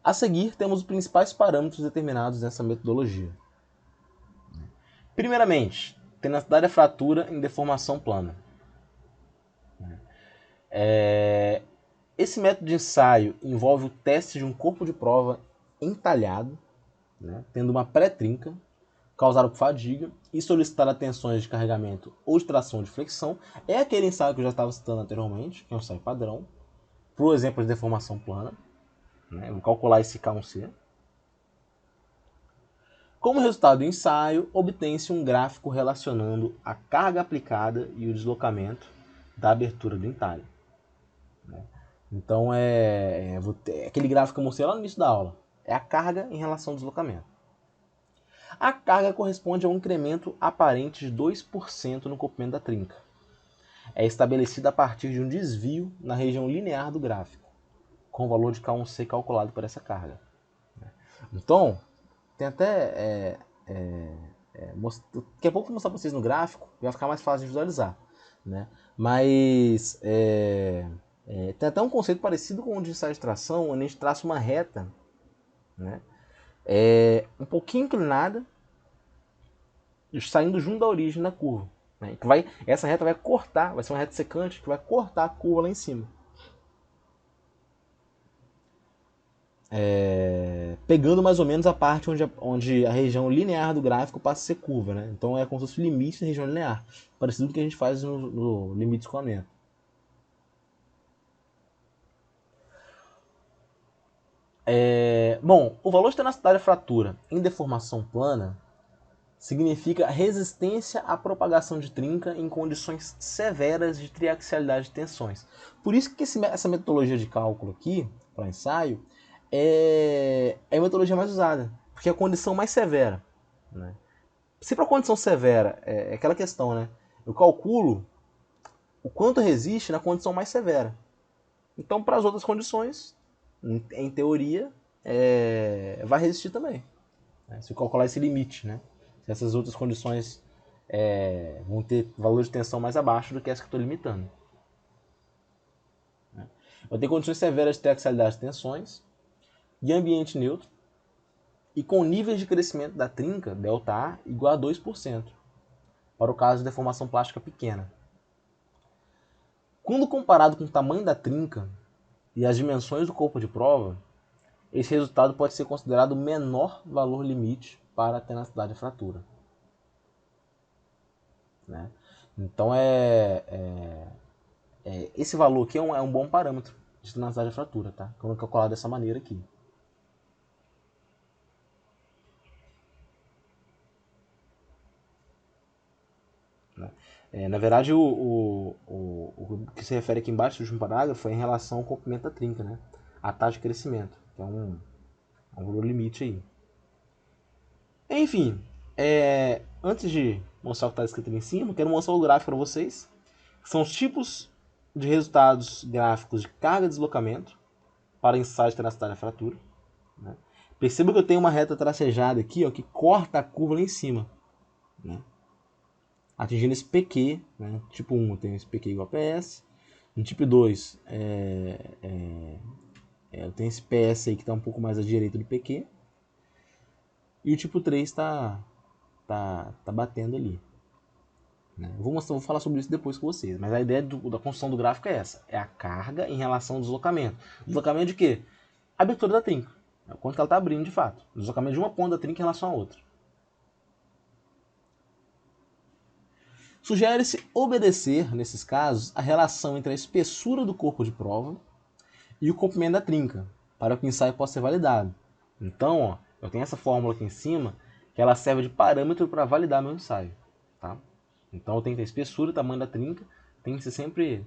A seguir, temos os principais parâmetros determinados nessa metodologia. Primeiramente, tenacidade da fratura em deformação plana. Esse método de ensaio envolve o teste de um corpo de prova entalhado, né, tendo uma pré-trinca, causada por fadiga, e solicitar tensões de carregamento ou de tração de flexão. É aquele ensaio que eu já estava citando anteriormente, que é um ensaio padrão, por exemplo, de deformação plana. Né, vou calcular esse K1C. Como resultado do ensaio, obtém-se um gráfico relacionando a carga aplicada e o deslocamento da abertura do entalhe. Então aquele gráfico que eu mostrei lá no início da aula. É a carga em relação ao deslocamento. A carga corresponde a um incremento aparente de 2% no comprimento da trinca. É estabelecida a partir de um desvio na região linear do gráfico, com o valor de K1C calculado por essa carga. Então, tem até... daqui a pouco eu vou mostrar para vocês no gráfico, vai ficar mais fácil de visualizar. Né? Mas tem até um conceito parecido com o de ensaio de tração, onde a gente traça uma reta, né, um pouquinho inclinada, saindo junto da origem da curva. Né? Essa reta vai cortar, vai ser uma reta secante que vai cortar a curva lá em cima. Pegando mais ou menos a parte onde a região linear do gráfico passa a ser curva. Né? Então é como se fosse o limite da região linear, parecido com o que a gente faz no limite de escoamento. Bom, o valor de tenacidade da fratura em deformação plana significa resistência à propagação de trinca em condições severas de triaxialidade de tensões. Por isso que essa metodologia de cálculo aqui, para ensaio, é a metodologia mais usada, porque é a condição mais severa. Né? Se para a condição severa é aquela questão, né? Eu calculo o quanto resiste na condição mais severa. Então, para as outras condições, em teoria, vai resistir também. Né? Se eu calcular esse limite, né? Se essas outras condições vão ter valor de tensão mais abaixo do que essa que eu estou limitando. Né? Eu tenho condições severas de triaxialidade de tensões e ambiente neutro, e com níveis de crescimento da trinca, ΔA, igual a 2%, para o caso de deformação plástica pequena. Quando comparado com o tamanho da trinca e as dimensões do corpo de prova, esse resultado pode ser considerado o menor valor limite para a tenacidade da fratura. Né? Então esse valor aqui é um bom parâmetro de tenacidade da fratura, tá? Quando eu calcular dessa maneira aqui. Na verdade, o que se refere aqui embaixo do último parágrafo é em relação ao comprimento da trinca, né? A taxa de crescimento, que é um valor limite aí. Enfim, antes de mostrar o que está escrito ali em cima, quero mostrar o gráfico para vocês, que são os tipos de resultados gráficos de carga e deslocamento para ensaio de tenacidade da fratura. Né? Perceba que eu tenho uma reta tracejada aqui, ó, que corta a curva lá em cima. Né? Atingindo esse PQ, né? Tipo 1 eu tenho esse PQ igual a PS. No tipo 2, eu tenho esse PS aí que está um pouco mais à direita do PQ. E o tipo 3 tá batendo ali. Né? Vou falar sobre isso depois com vocês. Mas a ideia da construção do gráfico é essa. É a carga em relação ao deslocamento. Deslocamento de quê? A abertura da trinca. Quanto que ela está abrindo de fato. Deslocamento de uma ponta da trinca em relação à outra. Sugere-se obedecer, nesses casos, a relação entre a espessura do corpo de prova e o comprimento da trinca, para que o ensaio possa ser validado. Então, ó, eu tenho essa fórmula aqui em cima, que ela serve de parâmetro para validar meu ensaio. Tá? Então, eu tenho que ter a espessura, o tamanho da trinca, tem que ser sempre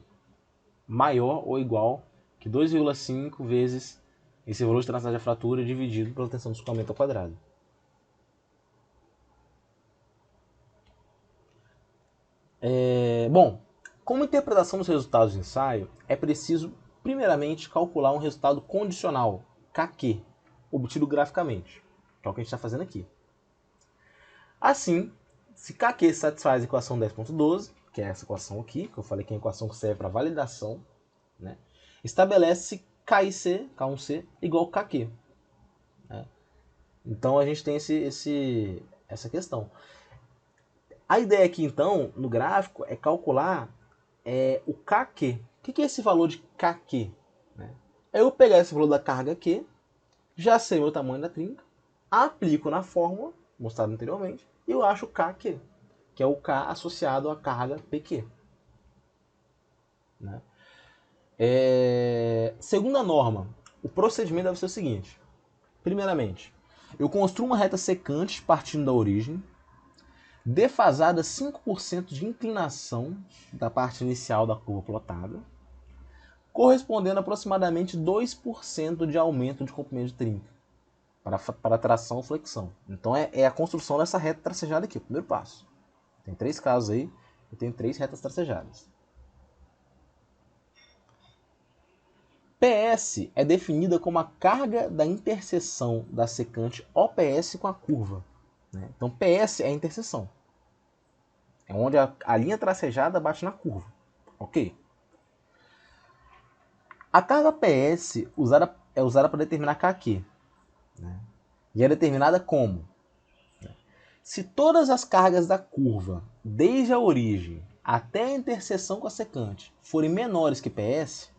maior ou igual que 2,5 vezes esse valor de tenacidade da fratura dividido pela tensão do escoamento ao quadrado. Bom, como interpretação dos resultados do ensaio, é preciso, primeiramente, calcular um resultado condicional, KQ, obtido graficamente, que é o que a gente está fazendo aqui. Assim, se KQ satisfaz a equação 10.12, que é essa equação aqui, que eu falei que é a equação que serve para validação, né, estabelece KIC, K1C, igual a KQ. né? Então a gente tem essa questão. A ideia aqui, então, no gráfico, é calcular o KQ. O que é esse valor de KQ? Né? É eu pegar esse valor da carga Q, já sei o tamanho da trinca, aplico na fórmula, mostrada anteriormente, e eu acho o KQ, que é o K associado à carga PQ. Né? Segundo a norma, o procedimento deve ser o seguinte. Primeiramente, eu construo uma reta secante partindo da origem, defasada 5% de inclinação da parte inicial da curva plotada, correspondendo a aproximadamente 2% de aumento de comprimento de trinca para tração ou flexão. Então é a construção dessa reta tracejada aqui, o primeiro passo. Tem 3 casos aí, eu tenho 3 retas tracejadas. PS é definida como a carga da interseção da secante OPS com a curva. Né? Então PS é a interseção. É onde a linha tracejada bate na curva. Ok? A carga PS é usada para determinar KQ. Né? E é determinada como? Se todas as cargas da curva, desde a origem até a interseção com a secante, forem menores que PS,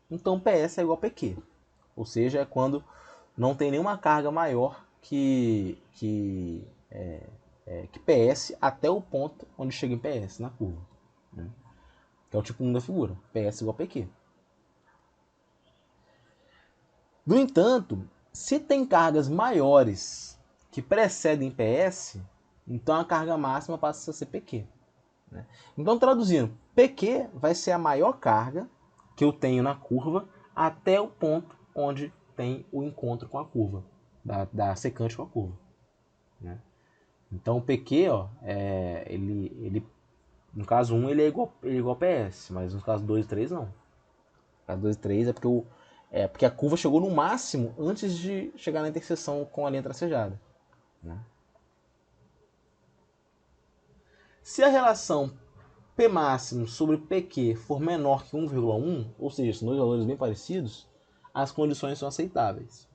então PS é igual a PQ. Ou seja, é quando não tem nenhuma carga maior que PS até o ponto onde chega em PS, na curva. Né? Que é o tipo 1 da figura. PS igual a PQ. No entanto, se tem cargas maiores que precedem PS, então a carga máxima passa a ser PQ. Né? Então, traduzindo, PQ vai ser a maior carga que eu tenho na curva até o ponto onde tem o encontro com a curva, da secante com a curva. Né? Então, o PQ, ó, ele, no caso 1, ele é igual a PS, mas no caso 2 e 3 não. No caso 2 e 3 é porque a curva chegou no máximo antes de chegar na interseção com a linha tracejada. Né? Se a relação P máximo sobre PQ for menor que 1,1, ou seja, são dois valores bem parecidos, as condições são aceitáveis.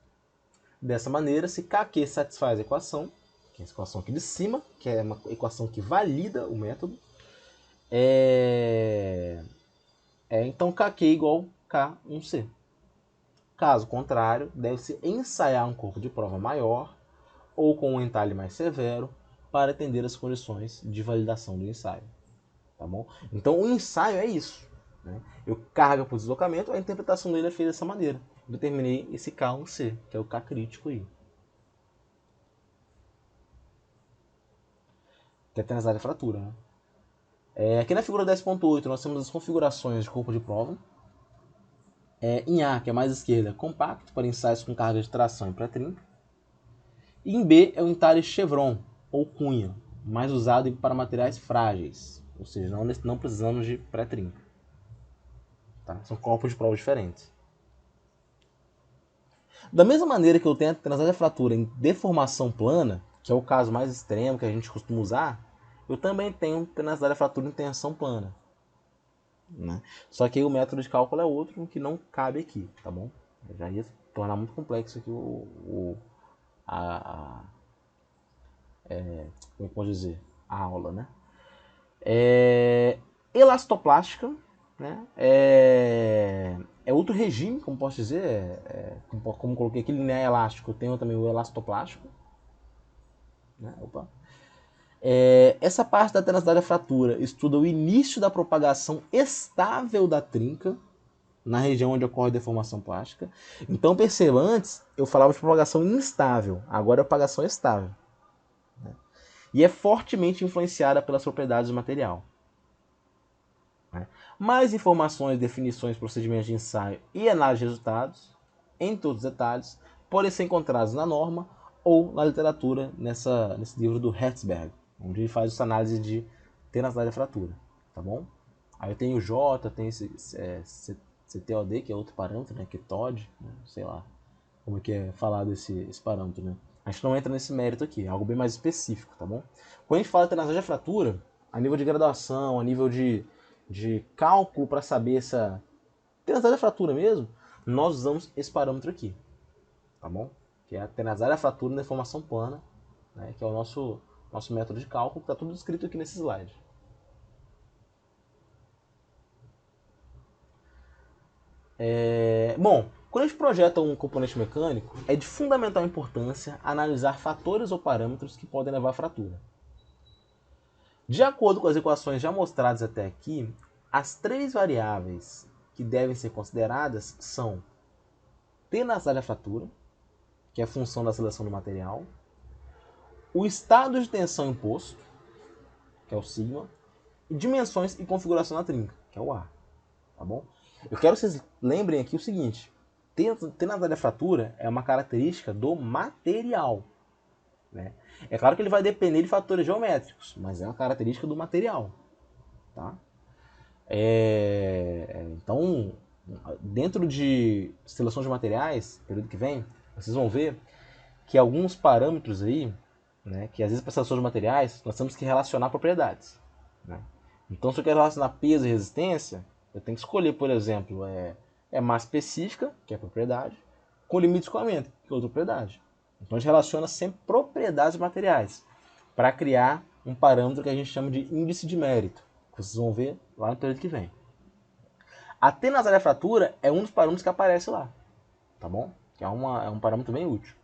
Dessa maneira, se KQ satisfaz a equação, que é essa equação aqui de cima, que é uma equação que valida o método, então KQ igual K1C. Caso contrário, deve-se ensaiar um corpo de prova maior ou com um entalhe mais severo para atender as condições de validação do ensaio. Tá bom? Então o ensaio é isso. Né? Eu cargo por deslocamento, a interpretação dele é feita dessa maneira. Eu determinei esse K1C, que é o K crítico aí. Que é a tenacidade da fratura. Né? Aqui na figura 10.8 nós temos as configurações de corpo de prova. Em A, que é mais esquerda, compacto, para ensaios com carga de tração e pré-trinca. E em B é o entalhe chevron, ou cunha, mais usado para materiais frágeis, ou seja, não precisamos de pré-trinca. Tá? São corpos de prova diferentes. Da mesma maneira que eu tenho a tenacidade da fratura em deformação plana, que é o caso mais extremo que a gente costuma usar, eu também tenho tenacidade da fratura em tensão plana. Né? Só que aí o método de cálculo é outro que não cabe aqui, tá bom? Já ia tornar muito complexo aqui como é que pode dizer? A aula, né? Elastoplástica, né? É outro regime, como posso dizer, como coloquei aqui linear elástico, eu tenho também o elastoplástico. Né? Opa. Essa parte da tenacidade da fratura estuda o início da propagação estável da trinca na região onde ocorre deformação plástica. Então perceba, antes eu falava de propagação instável, agora é propagação estável. Né? E é fortemente influenciada pelas propriedades do material. Né? Mais informações, definições, procedimentos de ensaio e análise de resultados, em todos os detalhes, podem ser encontrados na norma ou na literatura nesse livro do Hertzberg, onde ele faz essa análise de tenacidade da fratura. Tá bom? Aí eu tenho o J, tem esse CTOD, que é outro parâmetro, né, que é TOD, né, sei lá como é que é falado esse parâmetro. Né? A gente não entra nesse mérito aqui, é algo bem mais específico, tá bom? Quando a gente fala de tenacidade da fratura, a nível de graduação, a nível de cálculo para saber essa tenacidade da fratura mesmo, nós usamos esse parâmetro aqui, tá bom? que é a tenazária fratura na deformação plana, né, que é o nosso método de cálculo, que está tudo escrito aqui nesse slide. Bom, quando a gente projeta um componente mecânico, é de fundamental importância analisar fatores ou parâmetros que podem levar à fratura. De acordo com as equações já mostradas até aqui, as 3 variáveis que devem ser consideradas são tenazária fratura, que é a função da seleção do material, o estado de tensão imposto, que é o sigma, e dimensões e configuração da trinca, que é o A. Tá bom? Eu quero que vocês lembrem aqui o seguinte: tenazária fratura é uma característica do material. Né? É claro que ele vai depender de fatores geométricos, mas é uma característica do material. Tá? Então, dentro de seleção de materiais, período que vem, vocês vão ver que alguns parâmetros aí, né, que às vezes para seleção de materiais, nós temos que relacionar propriedades. Né? Então, se eu quero relacionar peso e resistência, eu tenho que escolher, por exemplo, massa específica, que é propriedade, com limite de escoamento, que é outra propriedade. Então, a gente relaciona sempre propriedades materiais para criar um parâmetro que a gente chama de índice de mérito, que vocês vão ver lá no período que vem. A tenazária fratura é um dos parâmetros que aparece lá, tá bom? Que é um parâmetro bem útil.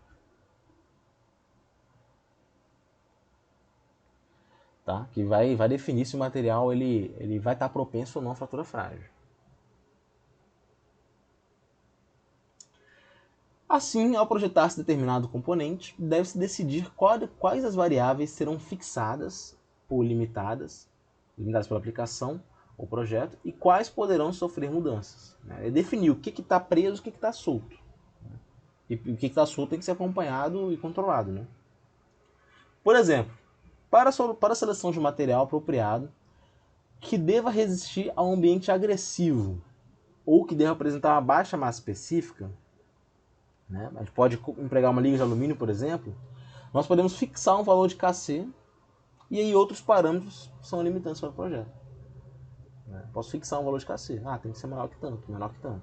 Tá? Que vai definir se o material ele vai estar propenso ou não à fratura frágil. Assim, ao projetar-se determinado componente, deve-se decidir quais as variáveis serão fixadas ou limitadas pela aplicação ou projeto, e quais poderão sofrer mudanças. É definir o que está preso e o que está solto. E o que está solto tem que ser acompanhado e controlado. Né? Por exemplo, para a seleção de material apropriado que deva resistir a um ambiente agressivo ou que deva apresentar uma baixa massa específica, né? A gente pode empregar uma liga de alumínio, por exemplo, nós podemos fixar um valor de Kc e aí outros parâmetros são limitantes para o projeto. Né? Posso fixar um valor de Kc. Tem que ser maior que tanto, menor que tanto.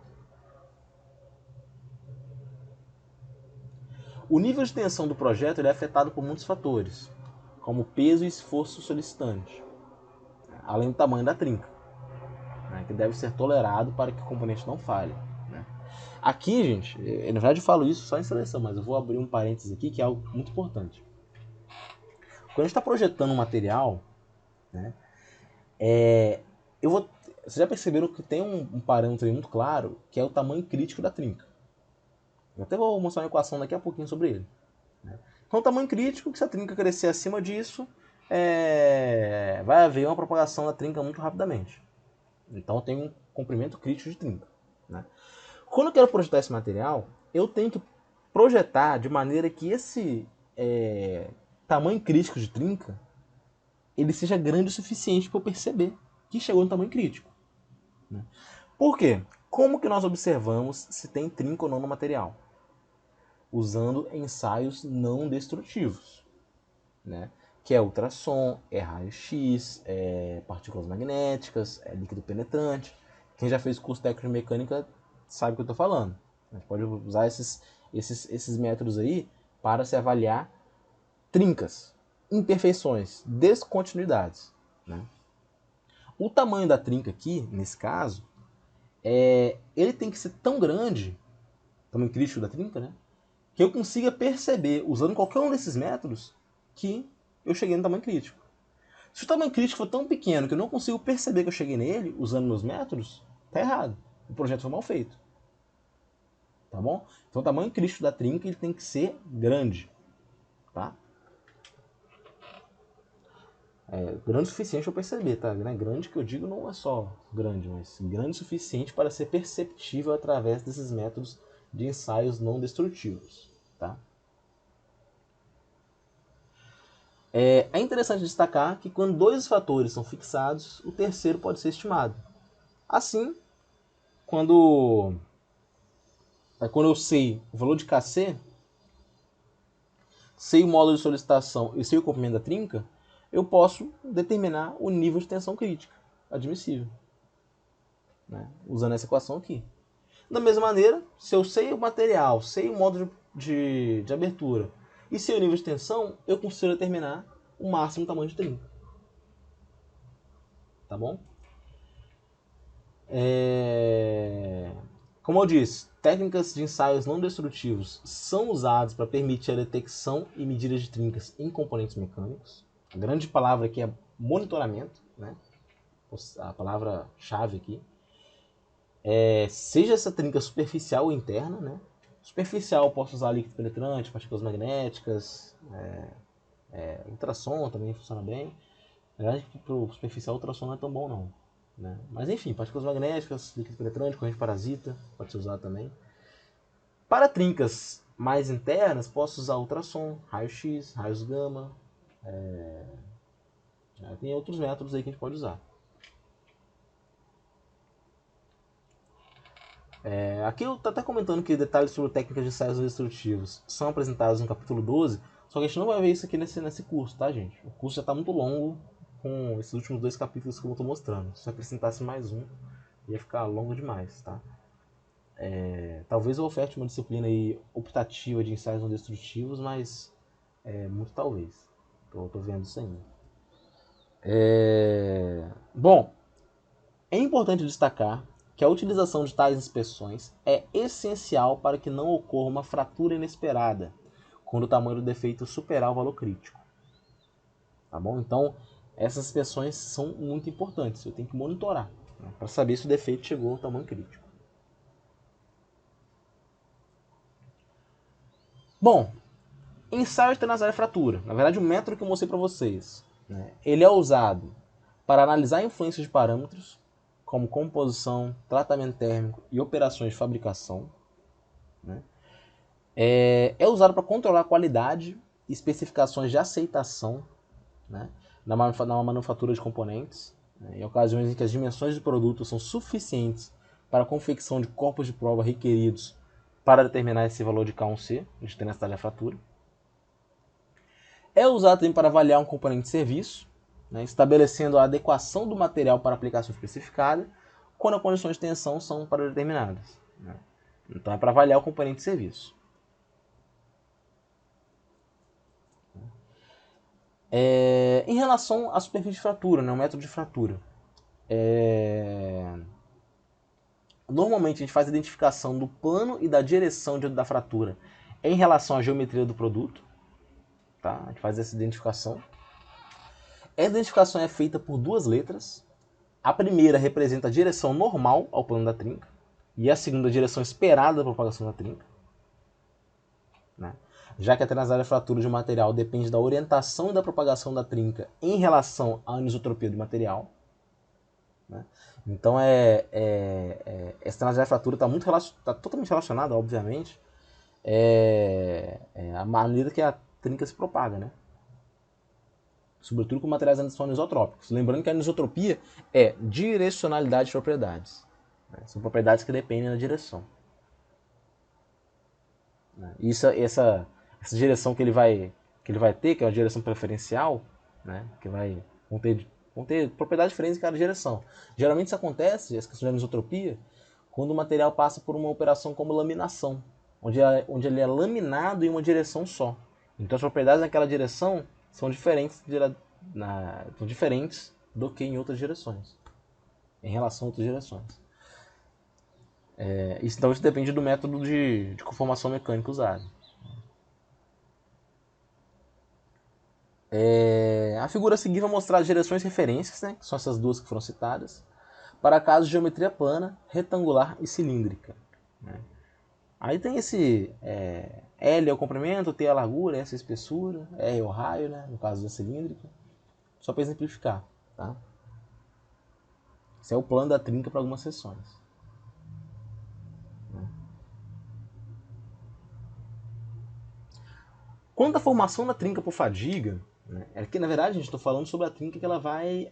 O nível de tensão do projeto é afetado por muitos fatores, como peso e esforço solicitante, além do tamanho da trinca, né, que deve ser tolerado para que o componente não falhe. Né? Aqui, gente, na verdade eu falo isso só em seleção, mas eu vou abrir um parênteses aqui que é algo muito importante. Quando a gente está projetando um material, né, vocês já perceberam que tem um parâmetro aí muito claro, que é o tamanho crítico da trinca. Eu até vou mostrar uma equação daqui a pouquinho sobre ele. Né? Então, o tamanho crítico, que se a trinca crescer acima disso, vai haver uma propagação da trinca muito rapidamente. Então, eu tenho um comprimento crítico de trinca. Né? Quando eu quero projetar esse material, eu tenho que projetar de maneira que esse tamanho crítico de trinca ele seja grande o suficiente para eu perceber que chegou no tamanho crítico. Né? Por quê? Como que nós observamos se tem trinca ou não no material? Usando ensaios não destrutivos, né? Que é ultrassom, é raio-x, é partículas magnéticas, é líquido penetrante. Quem já fez curso técnico de mecânica sabe o que eu estou falando. A gente pode usar esses métodos aí para se avaliar trincas, imperfeições, descontinuidades. Né? O tamanho da trinca aqui, nesse caso, ele tem que ser tão grande, tamanho crítico da trinca, né? Que eu consiga perceber, usando qualquer um desses métodos, que eu cheguei no tamanho crítico. Se o tamanho crítico for tão pequeno que eu não consigo perceber que eu cheguei nele, usando meus métodos, tá errado. O projeto foi mal feito. Tá bom? Então o tamanho crítico da trinca ele tem que ser grande. Tá? Grande o suficiente para eu perceber, tá? Grande que eu digo não é só grande, mas grande o suficiente para ser perceptível através desses métodos de ensaios não destrutivos. Tá? É interessante destacar que quando 2 fatores são fixados, o terceiro pode ser estimado. Assim, quando eu sei o valor de Kc, sei o módulo de solicitação e sei o comprimento da trinca, eu posso determinar o nível de tensão crítica admissível, né? Usando essa equação aqui. Da mesma maneira, se eu sei o material, sei o módulo de abertura. E se é o nível de tensão, eu consigo determinar o máximo tamanho de trinca. Tá bom? Como eu disse, técnicas de ensaios não destrutivos são usadas para permitir a detecção e medida de trincas em componentes mecânicos. A grande palavra aqui é monitoramento, né? A palavra-chave aqui. Seja essa trinca superficial ou interna, né? Superficial, eu posso usar líquido penetrante, partículas magnéticas, ultrassom também funciona bem. Na verdade, para o superficial, o ultrassom não é tão bom, não. Né? Mas enfim, partículas magnéticas, líquido penetrante, corrente parasita, pode ser usado também. Para trincas mais internas, posso usar ultrassom, raio-x, raios gama. Tem outros métodos aí que a gente pode usar. Aqui eu estou até comentando que detalhes sobre técnicas de ensaios destrutivos são apresentados no capítulo 12, só que a gente não vai ver isso aqui nesse curso, tá, gente? O curso já está muito longo com esses últimos 2 capítulos que eu estou mostrando. Se eu acrescentasse mais um, ia ficar longo demais, tá? Talvez eu oferte uma disciplina aí optativa de ensaios não destrutivos, mas muito talvez. Tô vendo isso ainda. Bom, é importante destacar que a utilização de tais inspeções é essencial para que não ocorra uma fratura inesperada quando o tamanho do defeito superar o valor crítico. Tá bom? Então, essas inspeções são muito importantes. Eu tenho que monitorar, né, para saber se o defeito chegou ao tamanho crítico. Bom, ensaio de tenazar e fratura. Na verdade, o método que eu mostrei para vocês, né, ele é usado para analisar a influência de parâmetros como composição, tratamento térmico e operações de fabricação. Né? É usado para controlar a qualidade e especificações de aceitação, né, na manufatura de componentes, né, em ocasiões em que as dimensões do produto são suficientes para a confecção de corpos de prova requeridos para determinar esse valor de K1C, de tenacidade da fratura. É usado também para avaliar um componente de serviço, né, estabelecendo a adequação do material para aplicação especificada, quando as condições de tensão são predeterminadas. Né. Então é para avaliar o componente de serviço. Em relação à superfície de fratura, né, o método de fratura. Normalmente a gente faz a identificação do plano e da direção da fratura em relação à geometria do produto. Tá? A gente faz essa identificação. Essa identificação é feita por 2 letras. A primeira representa a direção normal ao plano da trinca e a segunda a direção esperada da propagação da trinca. Né? Já que a tenacidade da fratura de um material depende da orientação e da propagação da trinca em relação à anisotropia do material. Né? Então essa tenacidade da fratura está totalmente relacionada, obviamente, a maneira que a trinca se propaga, né? Sobretudo com materiais anisotrópicos. Lembrando que a anisotropia é direcionalidade de propriedades. Né? São propriedades que dependem da direção. Né? Essa direção que ele vai ter, que é uma direção preferencial, né? Que vão ter propriedades diferentes em cada direção. Geralmente isso acontece, essa questão de anisotropia, quando o material passa por uma operação como laminação, onde ele é laminado em uma direção só. Então as propriedades naquela direção são diferentes do que em outras direções, em relação a outras direções. Então isso depende do método de conformação mecânica usado. A figura a seguir vai mostrar as direções referências, né, que são essas 2 que foram citadas, para casos de geometria plana, retangular e cilíndrica. Né? Aí tem esse L é o comprimento, T é a largura, S é a espessura, R é o raio, né, no caso da cilíndrica. Só para exemplificar. Tá? Esse é o plano da trinca para algumas seções. Quanto à formação da trinca por fadiga, né, é que na verdade a gente está falando sobre a trinca que ela vai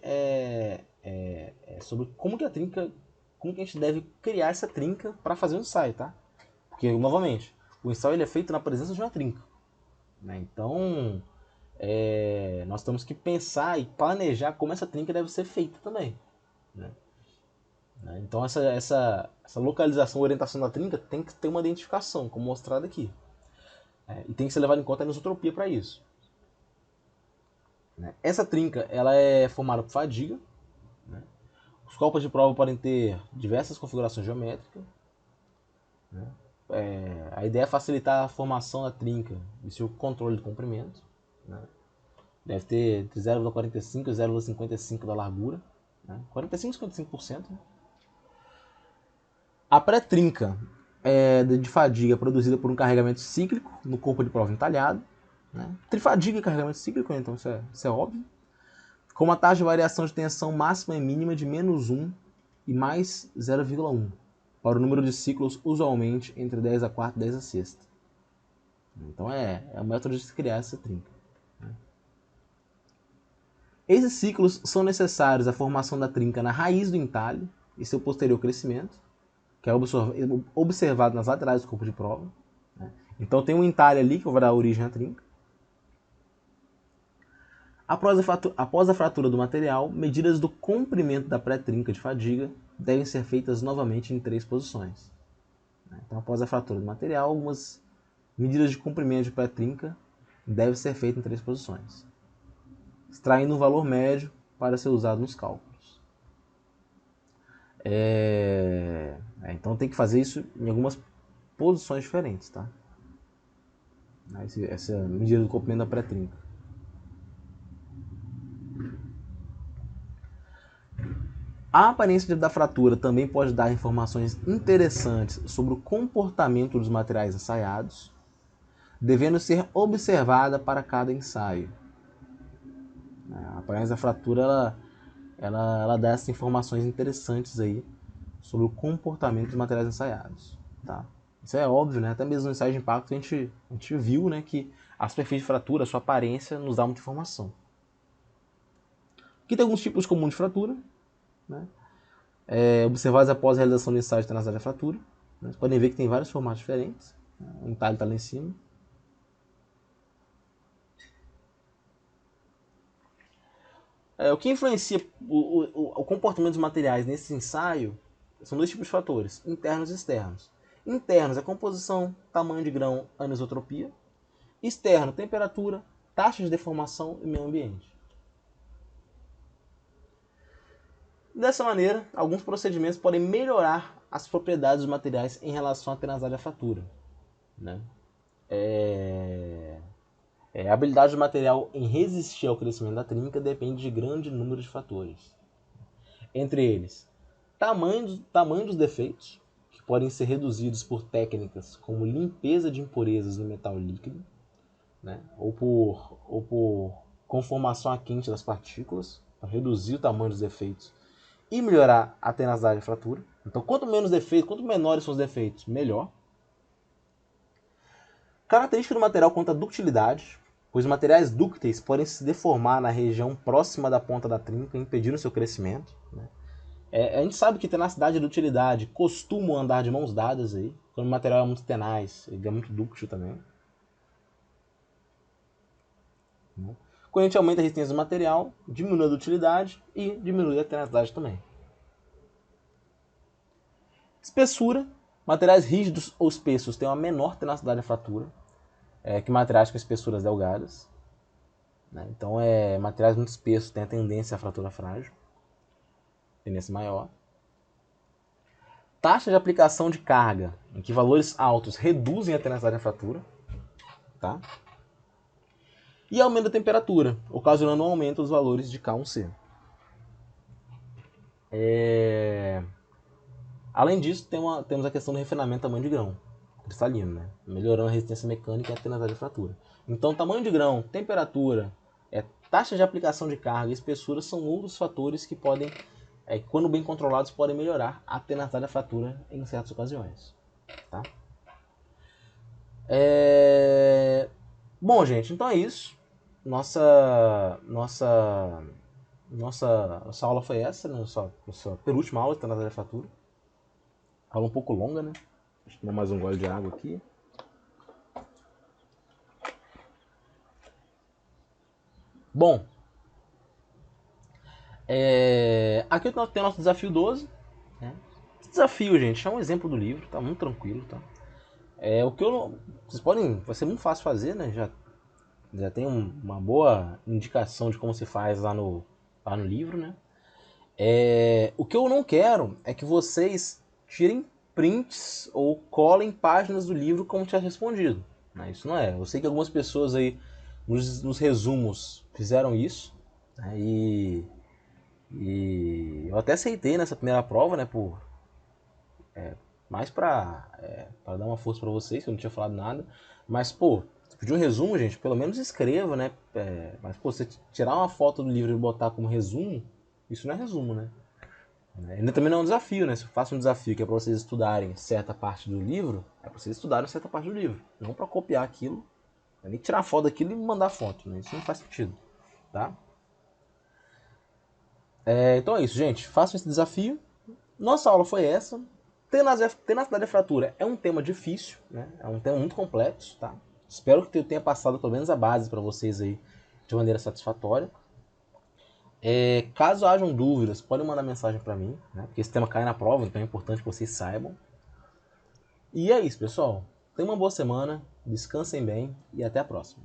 sobre como que a gente deve criar essa trinca para fazer o ensaio, tá? Porque novamente o ensaio ele é feito na presença de uma trinca, né? Então nós temos que pensar e planejar como essa trinca deve ser feita também, né? Então essa localização, orientação da trinca tem que ter uma identificação, como mostrado aqui. E tem que ser levado em conta a anisotropia para isso. Né? Essa trinca ela é formada por fadiga. Né? Os corpos de prova podem ter diversas configurações geométricas. Né? A ideia é facilitar a formação da trinca e seu controle de comprimento. Né? Deve ter entre 0,45 e 0,55 da largura. Né? 45 e 55%. Né? A pré-trinca de fadiga é produzida por um carregamento cíclico no corpo de prova entalhado. Né? Trifadiga e carregamento cíclico, então isso é óbvio. Com uma taxa de variação de tensão máxima e mínima de -1 e mais 0,1, para o número de ciclos usualmente entre 10 a quarta e 10 a sexta. Então é o método de se criar essa trinca. Esses ciclos são necessários à formação da trinca na raiz do entalhe e seu posterior crescimento, que é observado nas laterais do corpo de prova. Então tem um entalhe ali que vai dar origem à trinca. Após a fratura do material, medidas do comprimento da pré-trinca de fadiga devem ser feitas novamente em 3 posições. Então, após a fratura do material, algumas medidas de comprimento de pré-trinca devem ser feitas em 3 posições, extraindo um valor médio para ser usado nos cálculos. Então tem que fazer isso em algumas posições diferentes, tá? Essa medida do comprimento da pré-trinca. A aparência da fratura também pode dar informações interessantes sobre o comportamento dos materiais ensaiados, devendo ser observada para cada ensaio. A aparência da fratura ela dá essas informações interessantes aí sobre o comportamento dos materiais ensaiados. Tá? Isso é óbvio, né? Até mesmo no ensaio de impacto a gente viu, né, que a superfície de fratura, a sua aparência, nos dá muita informação. Aqui tem alguns tipos comuns de fratura, né? Observados após a realização do ensaio de tenacidade da fratura. Né? Vocês podem ver que tem vários formatos diferentes. O entalhe está lá em cima. O que influencia o comportamento dos materiais nesse ensaio são 2 tipos de fatores, internos e externos. Internos é composição, tamanho de grão, anisotropia. Externo, temperatura, taxa de deformação e meio ambiente. Dessa maneira, alguns procedimentos podem melhorar as propriedades dos materiais em relação à tenacidade da fratura. Né? A habilidade do material em resistir ao crescimento da trinca depende de grande número de fatores. Entre eles, tamanho dos defeitos, que podem ser reduzidos por técnicas como limpeza de impurezas no metal líquido, né? ou por conformação a quente das partículas, para reduzir o tamanho dos defeitos e melhorar a tenacidade da fratura. Então, quanto menos defeitos, quanto menores são os defeitos, melhor. Característica do material quanto à ductilidade, pois materiais dúcteis podem se deformar na região próxima da ponta da trinca, impedindo seu crescimento. Né? A gente sabe que tenacidade e dutilidade costumam andar de mãos dadas aí, quando o material é muito tenaz, ele é muito dúctil também. Quando a gente aumenta a resistência do material, diminui a dutilidade e diminui a tenacidade também. Espessura. Materiais rígidos ou espessos têm uma menor tenacidade à fratura que materiais com espessuras delgadas. Né? Então, materiais muito espessos têm a tendência à fratura frágil, tendência maior. Taxa de aplicação de carga, em que valores altos reduzem a tenacidade da fratura. Tá? E aumento da temperatura, ocasionando um aumento dos valores de K1C. Além disso, temos a questão do refinamento do tamanho de grão cristalino, né? Melhorando a resistência mecânica e a tenacidade de fratura. Então, tamanho de grão, temperatura, taxa de aplicação de carga e espessura são outros fatores que podem, quando bem controlados, podem melhorar a tenacidade da fratura em certas ocasiões. Tá? Bom, gente, então é isso. Nossa aula foi essa, né? Nossa penúltima aula de tenacidade da fratura. Aula um pouco longa, né? Deixa eu tomar mais um gole de água aqui. Bom, aqui tem o nosso desafio 12. Né? Esse desafio, gente, é um exemplo do livro, tá muito tranquilo, tá? O que eu não... Vocês podem... Vai ser muito fácil fazer, né? Já tem uma boa indicação de como se faz lá no livro, né? O que eu não quero é que vocês tirem prints ou colem páginas do livro como tinha respondido. Né? Isso não é. Eu sei que algumas pessoas aí nos resumos fizeram isso. Né? E eu até aceitei nessa primeira prova, né? Mais pra dar uma força pra vocês, que eu não tinha falado nada. Mas, pô, se pedir um resumo, gente, pelo menos escreva, né? Mas, pô, você tirar uma foto do livro e botar como resumo, isso não é resumo, né? Ainda também não é um desafio, né? Se eu faço um desafio que é pra vocês estudarem certa parte do livro, é pra vocês estudarem certa parte do livro. Não pra copiar aquilo, nem tirar foto daquilo e mandar foto, né? Isso não faz sentido, tá? Então é isso, gente. Façam esse desafio. Nossa aula foi essa. Tenacidade da fratura é um tema difícil, né? É um tema muito complexo, tá? Espero que eu tenha passado pelo menos a base para vocês aí de maneira satisfatória. Caso hajam dúvidas, podem mandar mensagem para mim, né? Porque esse tema cai na prova, então é importante que vocês saibam. E é isso, pessoal. Tenham uma boa semana, descansem bem e até a próxima.